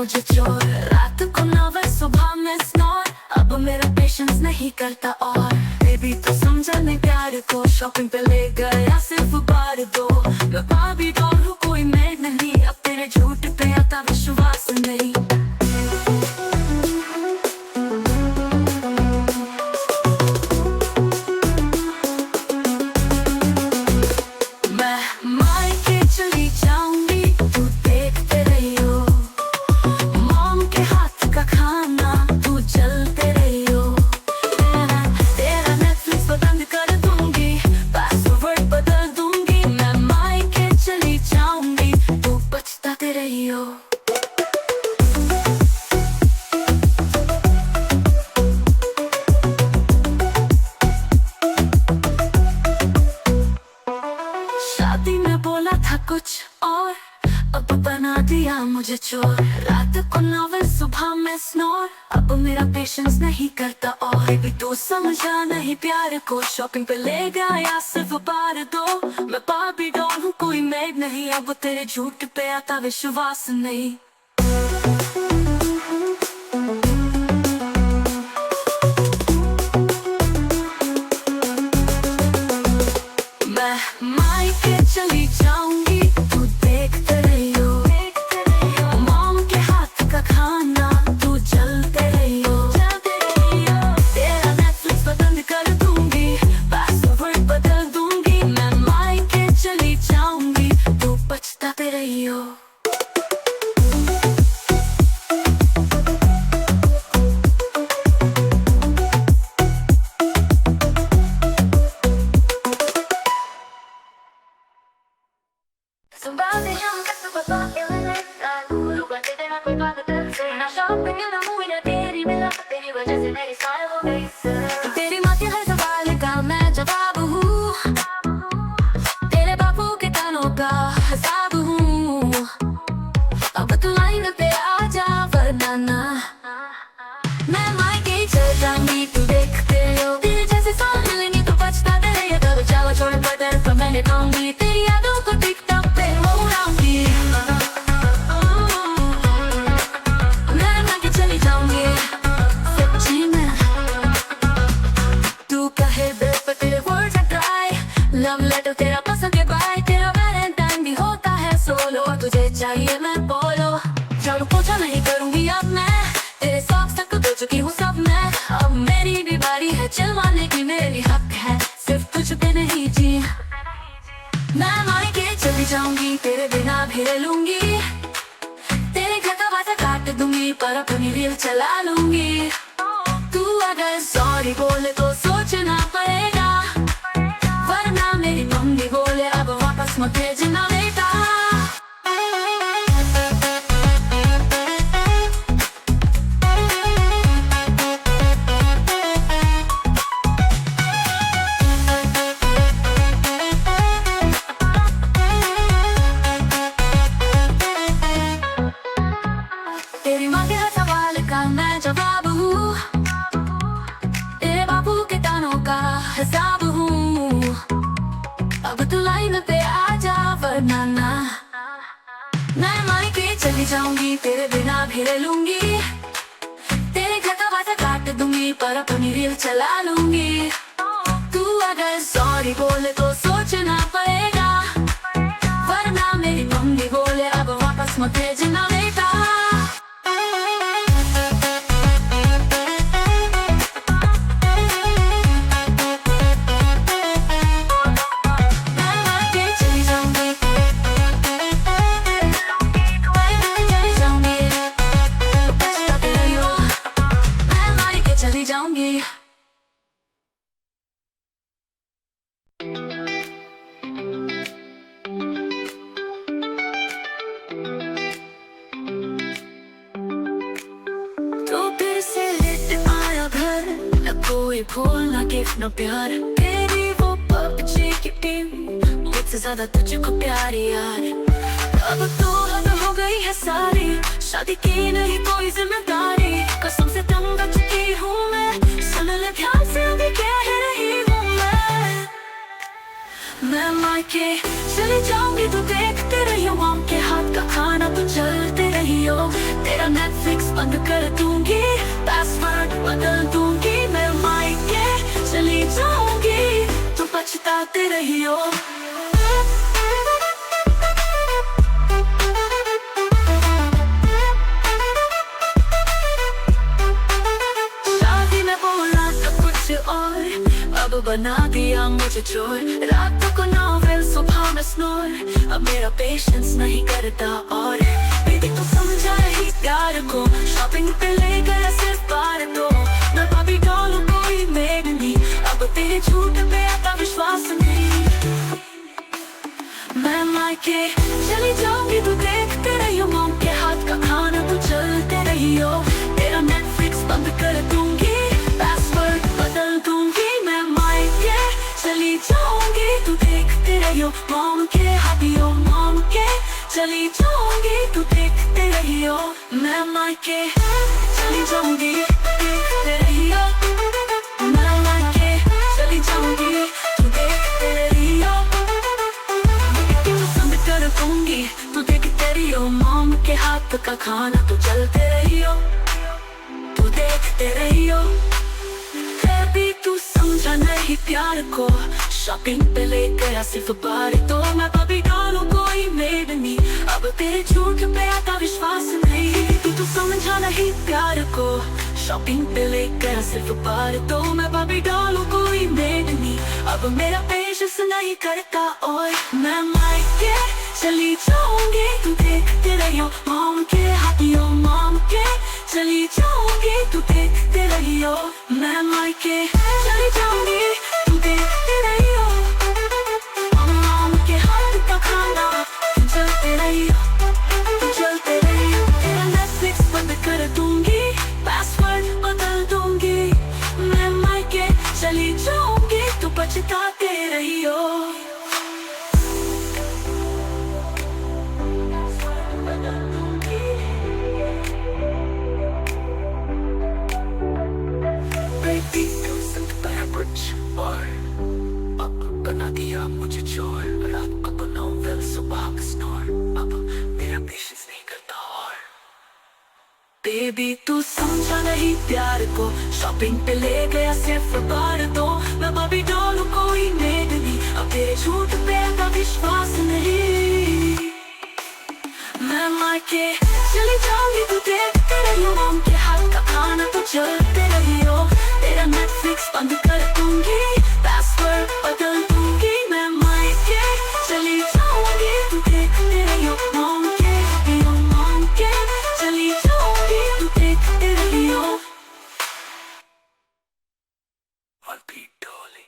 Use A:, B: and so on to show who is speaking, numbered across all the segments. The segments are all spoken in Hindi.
A: मुझे चोर। रात को 9 बजे सुबह में स्नोर, अब मेरा पेशेंस नहीं करता और बेबी तो समझा नहीं प्यार को, शॉपिंग पे ले गया सिर्फ बार दो। मैं बाबी डॉल हूँ, कोई मेड नहीं, अब तेरे झूठ पे आता विश्वास नहीं। शादी में बोला था कुछ और, अब बना दिया मुझे चोर। रात को 9 बजे सुबह में स्नोर, अब मेरा पेशेंस नहीं करता और बेबी तू समझा नहीं प्यार को, शॉपिंग पे ले गया सिर्फ बार दो। मैं बाबी डॉल हूँ, कोई मेड नहीं, अब तेरे झूठ पे आता विश्वास नहीं। चली जाऊंगी, तू देखते रहियो, मॉम के हाथ का खाना तू जलते रहियो। तेरा नेटफ्लिक्स बंद कर दूंगी, पासवर्ड बदल दूंगी, मैं मायके चली जाऊंगी, तू पछताते रहियो। Somebody I'm got to pop in the night. Lu guante de la culpa que te suena shopping en la movie तेरी मिला तेरी वजह से मेरी स्टाइल हो गई सर। तेरी माँ के हर सवाल का मैं जवाब हूँ, तेरे बापू के कानों का हिसाब हूँ। अब तू लाइन पे आ जा वरना ना मैं मायके चल जाऊंगी, तू देखते हो तेरे जैसे साल मिलेंगे तो पछताते रहिए। तब जाओ छोड़ बदल तो मैंने कहूँगी तेरी यादों को टिकटॉक तेरा पसंद है बाय, तेरा वैलेंटाइन भी होता है सोलो, तुझे चाहिए मैं बोलो। झाड़ू पोछा नहीं करूंगी अब मैं, तेरे सॉक्स तक धो चुकी हूँ सब मैं। अब मेरी भी बारी है चिल्लाने की, मेरी हक है सिर्फ तुझ पे नहीं जी। मैं मायके चली जाऊंगी, तेरे बिना भी रह लूंगी, तेरे घर का वादा काट दूंगी पर अपनी रील चला लूंगी। तू अगर सॉरी बोले तो सोचना पड़ेगा, वरना मेरी मम्मी बोले अब वापस मत भेजना बेटा। तेरी माँ के हर सवाल का मैं जवाब हूँ, तेरे बापू के तानों का हिसाब हूँ। अब तू लाइन पे आ जा वरना ना मैं मायके चली जाऊंगी, तेरे बिना भी रह लूंगी, तेरे घर का वादा काट दूंगी पर अपनी रील चला लूंगी। तू अगर सॉरी बोले तो सोचना पड़ेगा, वरना मेरी मम्मी बोले अब वापस मत भेजना बेटा। कोई फूल ना गिफ्ट ना प्यार, तेरी वो पबजी की टीम मुझसे ज्यादा तुझको प्यारी यार। अब तो हद हो गई है सारी, शादी की नहीं कोई जिम्मेदारी, कसम से तंग आ चुकी हूँ मैं, सुन ले ध्यान से अभी कह रही हूँ मैं मायके चली जाऊंगी, तू देखते रहियो, मॉम के हाथ का खाना तू चलते रहियो, तेरा चलते रहियो। शादी में बोला था कुछ और, अब बना दिया मुझे चोर। रात को नॉवेल, सुबह में स्नोर, अब मेरा पेशेंस नहीं करता और। बेबी तू समझा ही प्यार को, शॉपिंग पे ले गया सिर्फ बार दो। मैं भाभी डॉल कोई मेड नहीं, अब तेरे झूठ पे आता विश्वास नहीं। मैं मायके चली जाऊंगी, तू देखते रहियो। मॉम के हाथ का खाना तू चलते रहियो। तेरा नेटफ्लिक्स बंद कर दूंगी, पासवर्ड बदल दूंगी। मैं मायके चली जाऊंगी, तू देखते रहियो। मॉम के हाथियों, मॉम के चली जाऊंगी, तू देखते रहियो। मैं मायके चली जाऊंगी, देखते रहियो। मैं मायके चली जाऊंगी, तू देखते रहियो। पसंद कर दूंगी, तू देखते रहियो। मॉम के हाथ का खाना तू चलते रहियो, तू देखते रहियो। बेबी तू समझा नहीं प्यार को, शॉपिंग पे ले गया सिर्फ बार तो। मैं भाभी डालू कोई मेड नहीं, अब तेरे झूठ पे आता विश्वास नहीं। तू समझा नहीं प्यार को, शॉपिंग पे ले गया सिर्फ बार तो। मैं भाभी डालू कोई मेड नहीं, अब मेरा पेशेंस नहीं करता और। मैं मायके चली जाऊंगी, तू देखते रहियो। मॉम के हाथियों, मॉम के चली जाऊंगी, तू देखते रहियो। मैं मायके चली जाऊंगी, तू देखते रहियो। मॉम के हाथ का खाना तू चलते रहियो, तू चलते रहियो। तेरा नेटफ्लिक्स बंद कर दूंगी, पासवर्ड बदल दूंगी। मैं मायके चली जाऊंगी, तू पछताते रहियो। Baby, तू संगता कुछ और, अब बना दिया मुझे चोर। रात को तो नॉवेल, सुबह में स्नोर, अब मेरा पेशेंस नहीं करता और। बेबी तू समझा नहीं प्यार को, शॉपिंग पे ले गया सिर्फ बार दो। मैं भाभी डालू कोई मेड नहीं, अब तेरे झूठ पे आता विश्वास नहीं। मैं मायके चली जाऊंगी, तू देखते रहियो। मॉम के हाथ का खाना तू चलते रहियो। तेरा नेटफ्लिक्स बंद कर दूंगी, पासवर्ड बदल दूंगी। मैं मायके चली जाऊंगी, तू देखते रहियो। मॉम के हाथियों, मॉम के चली जाऊंगी, तू देखते रहियो। भाभी डॉली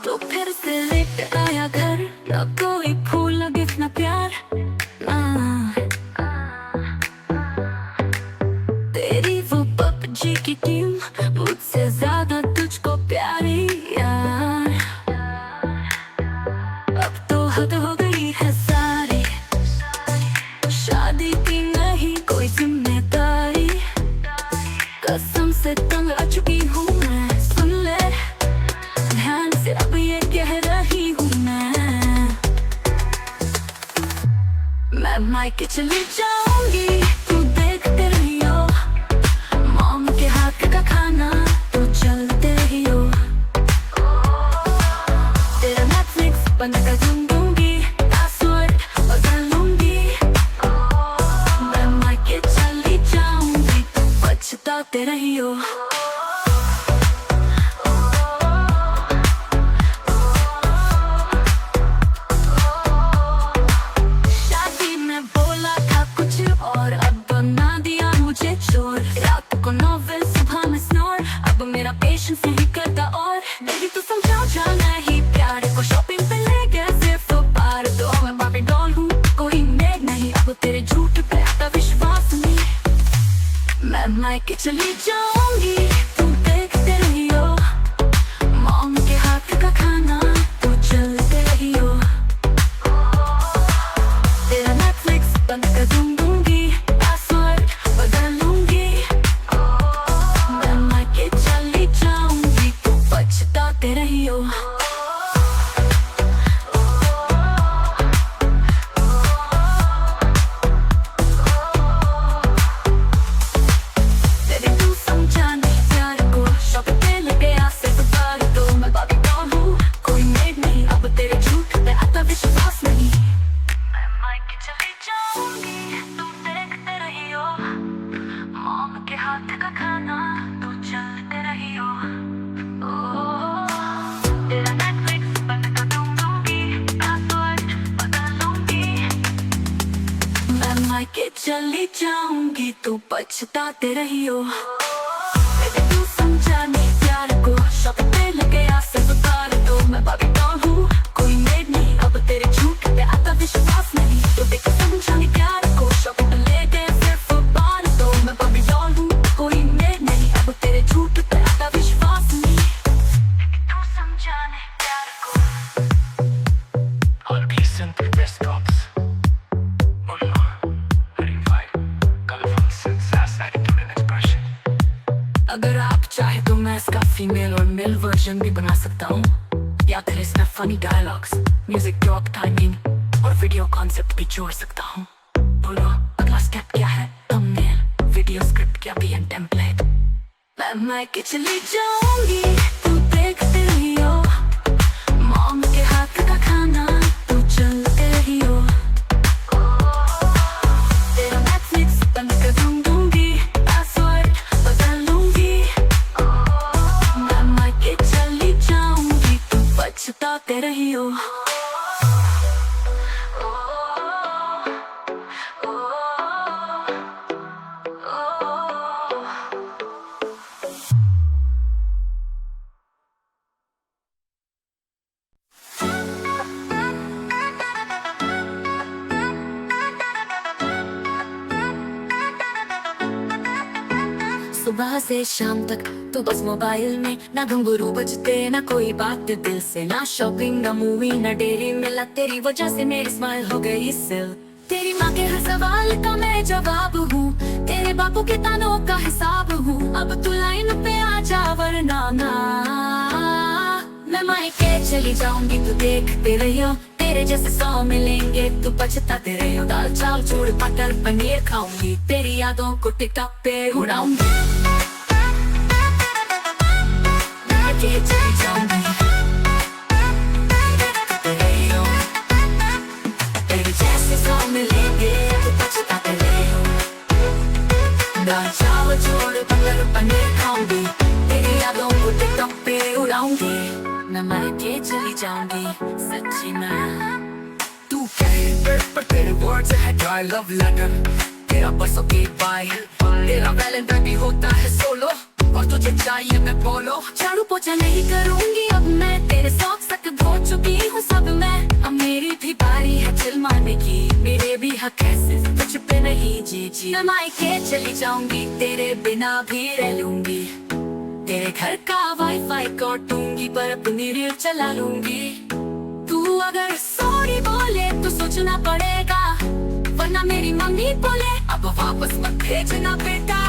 A: तो फिर से लेके आया घर, ना कोई फूल ना गिफ्ट ना प्यार। तेरी वो पबजी की टीम मुझसे ज्यादा तुझको प्यारी यार। अब तो हद हो गई है सारी, शादी की नहीं कोई जिम्मेदारी। कसम से तंग आ चुकी हूँ मैं, सुन ले ध्यान से अब ये कह रही हूँ मैं मायके चली जाऊंगी, तू देखते रहियो। मॉम के हाथ का खाना तू चलते रहियो। तेरा नेटफ्लिक्स बंद कर दूंगी, पासवर्ड बदल लूंगी। मैं मायके चली जाऊंगी, तू पछताते रहियो। शादी में बोला था कुछ और, अब बना दिया मुझे चोर। रात को नॉवेल, सुबह में स्नोर, अब मेरा पेशेंस नहीं करता और। बेबी तू समझा जाना ही प्यार को, शॉपिंग पे ले गया सिर्फ बार दो। मैं बाबी डॉल हूँ, कोई मेड नहीं, अब तेरे झूठ पे आता विश्वास नहीं। मैं मायके चली जाऊंगी, तू देखते रहियो। मॉम के हाथ का खाना तू चलते रहियो। तेरा नेटफ्लिक्स बंद कर दूंगी, पासवर्ड बदल लूंगी। मैं मायके चली जाऊंगी, तू पछताते रहियो। के चली जाऊंगी तू पछताते रही हो। बेबी तू समझा नहीं प्यार को, शौक पे लगे आसे उतार दो। मैं भाभी कौन हूँ, कोई मेड नहीं, अब तेरे झूठ पे आता विश्वास नहीं। तो देख समझा नहीं प्यार को, शौक पे ले गए सिर्फ बार दो। मैं भाभी कौन हूँ, कोई मेड नहीं, अब तेरे झूठ पे आता विश्वास नहीं। बेबी तू समझा नहीं प्यार को।
B: All peace and desktops.
A: अगर आप चाहे तो मैं इसका फीमेल और मेल वर्जन भी बना सकता हूँ, या फिर इसमें funny dialogues, music drop timing और वीडियो कॉन्सेप्ट भी जोड़ सकता हूँ। बोलो अगला स्टेप क्या है? थंबनेल, वीडियो स्क्रिप्ट या भी टेम्पलेट। मैं मायके चली जाऊंगी तू देखते रही हो। मॉम के हाथ का खाना तू चलते रही हो। तेरा नेटफ्लिक्स बंद कर दूंगी, पासवर्ड बदल लूंगी। मैं मायके चली जाऊंगी तू पछताते रही हो। सुबह से शाम तक तो बस मोबाइल में, ना घुंघरू बजते ना कोई बात दिल से, ना शॉपिंग ना मूवी ना डेली मिला। तेरी वजह से मेरी स्माइल हो गई सिल। तेरी माँ के हर सवाल का मैं जवाब हूँ, तेरे बापू के तानों का हिसाब हूँ। अब तू लाइन पे आ जा वरना ना मैं मायके चली जाऊंगी तू देखते रही हो। तेरे जैसे 100 मिलेंगे तू पछताते रही हो। दाल चावल चूड़ मटर पनीर खाऊंगी, तेरी यादों को टिकटॉक पे उड़ाऊंगी। मायके चली जाऊंगी देखते रही हो। तेरे जैसे 100 मिलेंगे तू पछताते रही हो। दाल चावल चूड़ मटर पनीर खाऊंगी, तेरी यादों को टिकटॉक पे उड़ाऊंगी। मैं मायके चली जाऊंगी सच्ची मैं।
B: तू कहे पर तेरे वर्ड्स है ड्राई लव लेटर। तेरा बस ओके बाय, तेरा वैलेंटाइन भी होता है सोलो, और तुझे चाहिए मैं बोलो।
A: झाड़ू पोछा नहीं करूंगी अब मैं, तेरे सॉक्स तक धो चुकी हूँ सब मैं। अब मेरी भी बारी है चिल मारने की, मेरे भी हक है सिर्फ तुझ पे नहीं जी। मैं मायके चली जाऊंगी तेरे बिना भी रह लूंगी। तेरे घर का वाईफाई काटूंगी पर अपनी रील चला लूंगी। तू अगर सॉरी बोले तो सोचना पड़ेगा, वरना मेरी मम्मी बोले अब वापस मत भेजना बेटा।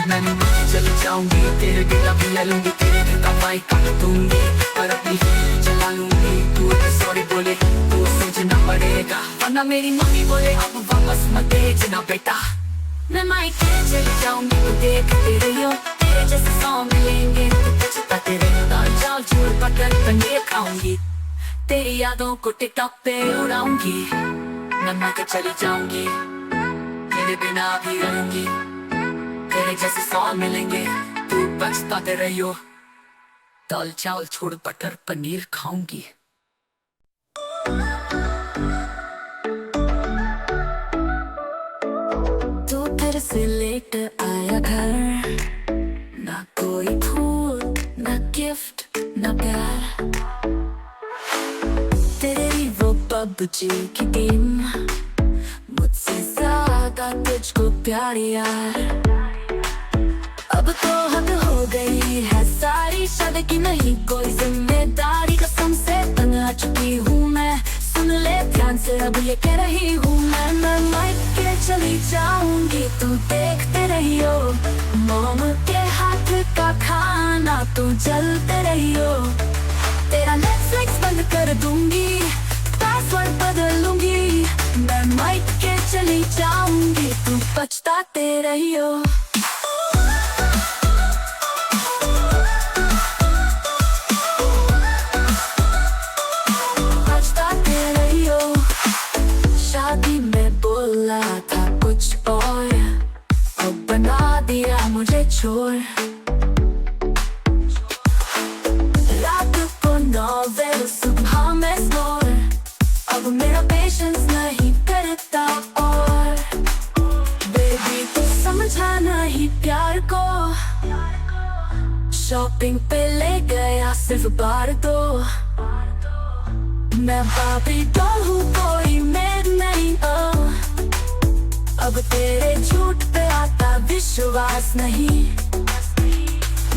B: मैं मायके चली जाऊंगी तेरे बिना भी रह लूंगी। तेरे घर का वाईफाई काट दूंगी पर अपनी रील चला लूंगी। तू अगर सॉरी बोले तो सोचना पड़ेगा, वरना मेरी मम्मी बोले अब वापस मत भेजना बेटा।
A: मैं मायके चली जाऊंगी तू देखते रही हो। तेरे जैसे 100 मिलेंगे तू पछताते रही हो। दाल चावल चूड़ मटर पनीर खाऊंगी, तेरी यादों को टिकटॉक पे उड़ाऊंगी। मैं मायके चली जाऊंगी तेरे बिना भी रहूंगी। तेरे जैसे 100 मिलेंगे तू पछताते रही हो। दाल चावल चूड़ मटर पनीर खाऊंगी। से लेट आया घर, ना कोई फूल ना गिफ्ट ना प्यार। तेरी वो पबजी की टीम मुझसे ज्यादा तुझको प्यार यार। अब तो हद हो गई है सारी, शादी की नहीं कोई जिम्मेदारी। कसम से तंग आ चुकी हूँ मैं, सुन ले ध्यान से अब ये कह रही हूँ मैं मायके चली जाऊंगी तू देखते रही हो। मॉम के हाथ का खाना तू जलते रही हो। तेरा नेटफ्लिक्स बंद कर दूंगी, पासवर्ड बदल लूंगी। मैं मायके चली जाऊंगी तू पछताते रही हो। शादी में बोला था कुछ और, अब बना दिया मुझे छोर। रात को नॉवेल सुबह में स्नोर, अब मेरा पेशेंस नहीं शॉपिंग पे ले गया सिर्फ बार दो। मैं बाबी डॉल हूँ कोई मेड नहीं अब तेरे झूठ पे आता विश्वास नहीं।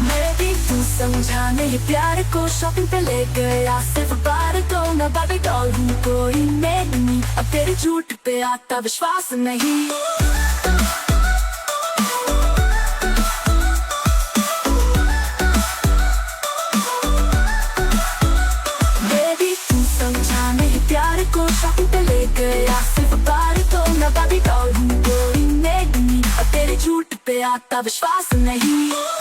A: मैं भी तू समझा नहीं प्यार को शॉपिंग पे ले गया सिर्फ बार दो। मैं बाबी डॉल हूँ कोई मेड नहीं अब तेरे झूठ पे आता विश्वास नहीं। प्यार को शॉपिंग पे ले गया सिर्फ बार दो। मैं बाबी डॉल हूँ कोई मेड नहीं अब तेरे झूठ पे आता विश्वास नहीं।